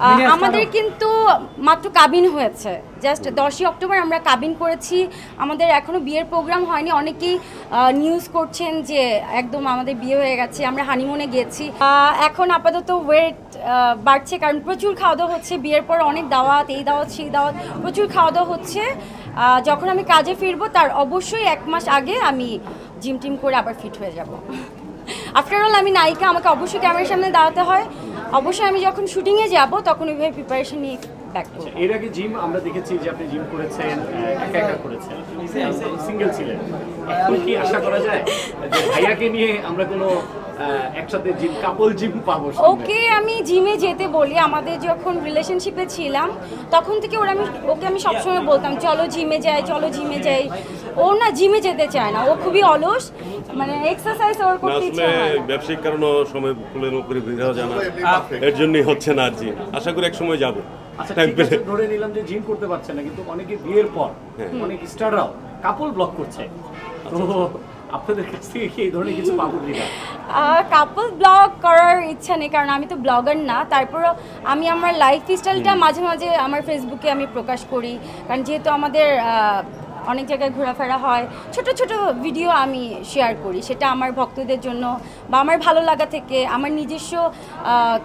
আমাদের কিন্তু মাত্র কাবিন হয়েছে, জাস্ট 10ই অক্টোবর আমরা কাবিন করেছি। আমাদের এখনো বিয়ের প্রোগ্রাম হয়নি। অনেকেই নিউজ করছেন যে একদম আমাদের বিয়ে হয়ে গেছে, আমরা হানিমুনে গিয়েছি। এখন আপাতত ওয়েট বাড়ছে, কারণ প্রচুর খাওয়া দাওয়া হচ্ছে। বিয়ের পর অনেক দাওয়াত, এই দাওয়াত সেই দাওয়াত, প্রচুর খাওয়া দাওয়া হচ্ছে। যখন আমি কাজে ফিরবো তার অবশ্যই 1 মাস আগে আমি জিম টিম করে আবার ফিট হয়ে যাব। আফটার অল আমি নায়িকা, আমাকে অবশ্যই ক্যামেরার সামনে দাঁড়াতে হয়। অবশ্যই আমি যখন শুটিংয়ে যাব তখন ওইভাবে প্রিপারেশন নিয়ে ব্যাক করব। এর আগে জিম আমরা দেখেছি যে আপনি জিম করেছেন, একা একা করেছেন, সিঙ্গেল ছিলেন। এখন কি আশা করা যায় যে ভাইয়াকে নিয়ে আমরা কোনো একসাথে জিম, কাপল জিম পাবো? ওকে আমি জিমে যেতে বলি। আমাদের যখন রিলেশনশিপে ছিলাম তখন থেকে ওকে আমি সবসময় বলতাম চলো জিমে যাই, চলো জিমে যাই। ও না জিমে যেতে চায় না, ও খুবই অলস, মানে এক্সারসাইজ ওর করতে ইচ্ছা হয় না। ব্যবসায়িক কারণে সময় ফুলের উপরে বের হওয়া যায় না, এর জন্যই হচ্ছে না আর জিম। আশা করি এক সময় যাবো। আচ্ছা ঠিক আছে, ধরে নিলাম যে জিম করতে পারছে না, কিন্তু অনেকে বিয়ের পর অনেক স্টাররাও কাপল ব্লগ করছে, তো আপনাদের কাছ থেকে কি এই ধরনের কিছু পাবো কিনা? কাপল ব্লগ করার ইচ্ছা নেই, কারণ আমি তো ব্লগার না। তারপরও আমি আমার লাইফ স্টাইলটা মাঝে মাঝে আমার ফেসবুকে আমি প্রকাশ করি, কারণ যেহেতু আমাদের অনেক জায়গায় ঘোরাফেরা হয়, ছোট ছোট ভিডিও আমি শেয়ার করি। সেটা আমার ভক্তদের জন্য বা আমার ভালো লাগা থেকে, আমার নিজস্ব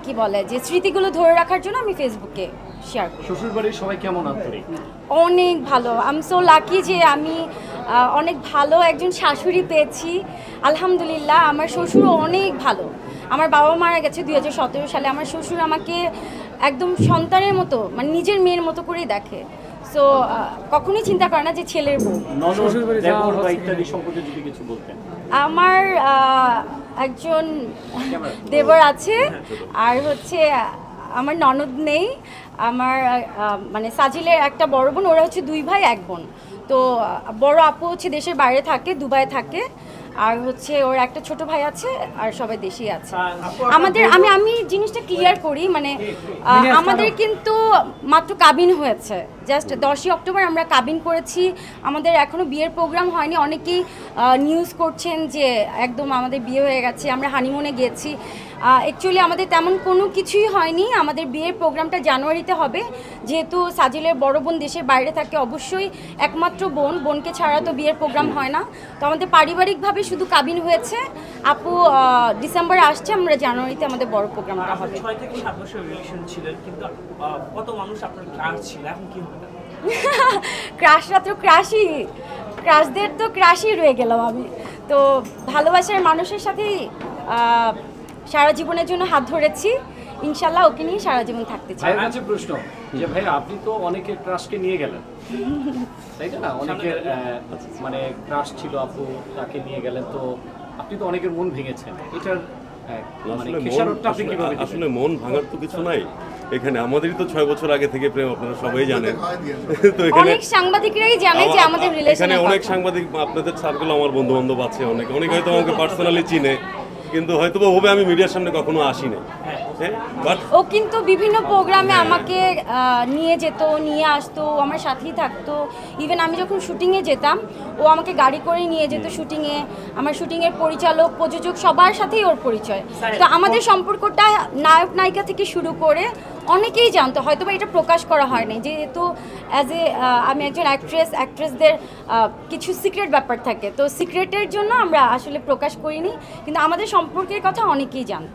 কি বলে যে স্মৃতিগুলো ধরে রাখার জন্য আমি ফেসবুকে শেয়ার করি। শ্বশুরবাড়ির সবাই কেমন আন্তরিক? অনেক ভালো। আই এম সো লাকি যে আমি অনেক ভালো একজন শাশুড়ি পেয়েছি, আলহামদুলিল্লাহ। আমার শ্বশুরও অনেক ভালো। আমার বাবা মারা গেছে 2017 সালে। আমার শ্বশুর আমাকে একদম সন্তানের মতো, মানে নিজের মেয়ের মতো করেই দেখে। সো কখনোই চিন্তা করে না যে ছেলের বউ। আমার একজন দেবর আছে, আর হচ্ছে আমার ননদ নেই। আমার মানে সাজিলের একটা বড় বোন, ওরা হচ্ছে 2 ভাই 1 বোন। তো বড় আপু হচ্ছে দেশের বাইরে থাকে, দুবাই থাকে, আর হচ্ছে ওর একটা ছোট ভাই আছে, আর সবাই দেশেই আছে। আমাদের আমি জিনিসটা ক্লিয়ার করি, মানে আমাদের কিন্তু মাত্র কাবিন হয়েছে, জাস্ট 10ই অক্টোবর আমরা কাবিন করেছি। আমাদের এখনো বিয়ের প্রোগ্রাম হয়নি। অনেকেই নিউজ করছেন যে একদম আমাদের বিয়ে হয়ে গেছে, আমরা হানিমুনে গিয়েছি। অ্যাকচুয়ালি আমাদের তেমন কোনো কিছুই হয়নি। আমাদের বিয়ের প্রোগ্রামটা জানুয়ারিতে হবে, যেহেতু সাজিলের বড় বোন দেশের বাইরে থাকে। অবশ্যই একমাত্র বোনকে ছাড়া তো বিয়ের প্রোগ্রাম হয় না। তো আমাদের পারিবারিকভাবে শুধু কাবিন হয়েছে। আপু ডিসেম্বরে আসছে, আমরা জানুয়ারিতে আমাদের বড় প্রোগ্রামটা হবে। 6 থেকে 7 বছর রিলেশন ছিলেন, কিন্তু কত মানুষ আপনার ক্রাশ ছিল, এখন কি হবে? ক্রাশরা তো ক্রাশদের তো ক্রাশই রয়ে গেলাম আমি। তো ভালোবাসার মানুষের সাথেই সারা জীবনের জন্য হাত ধরেছি। ইনশাল্লাহ ওকে নিয়ে সারা জীবন থাকতে চাই। ভাইয়ের কাছে প্রশ্ন যে ভাই আপনি তো অনেকের ক্রাশকে নিয়ে গেলেন, তাই না? অনেকের মানে ক্রাশ ছিল, আপু তাকে নিয়ে গেলেন, তো আপনি তো অনেকের মন ভেঙেছেন। এটার আসলে মন ভাঙার তো কিছু নাই এখানে। আমাদেরই তো 6 বছর আগে থেকে প্রেম, আপনারা সবাই জানেন। তো এখানে অনেক সাংবাদিকরাই জানে যে আমাদের রিলেশন। এখানে অনেক সাংবাদিক, আপনাদের সার্কেল আমার বন্ধু বান্ধব আছে, অনেক হয়তো আমাকে পার্সোনালি চিনে, কিন্তু হয়তো ওভাবে আমি মিডিয়ার সামনে কখনো আসি না। ও কিন্তু বিভিন্ন প্রোগ্রামে আমাকে নিয়ে যেত, নিয়ে আসতো, আমার সাথেই থাকতো। ইভেন আমি যখন শুটিংয়ে যেতাম ও আমাকে গাড়ি করে নিয়ে যেত শুটিংয়ে। আমার শুটিংয়ের পরিচালক, প্রযোজক সবার সাথেই ওর পরিচয়। তো আমাদের সম্পর্কটা নায়ক নায়িকা থেকে শুরু করে অনেকেই জানতো, হয়তো বা এটা প্রকাশ করা হয়নি, যেহেতু অ্যাজ এ আমি একজন অ্যাক্ট্রেসদের কিছু সিক্রেট ব্যাপার থাকে। তো সিক্রেটের জন্য আমরা আসলে প্রকাশ করিনি, কিন্তু আমাদের সম্পর্কের কথা অনেকেই জানতো।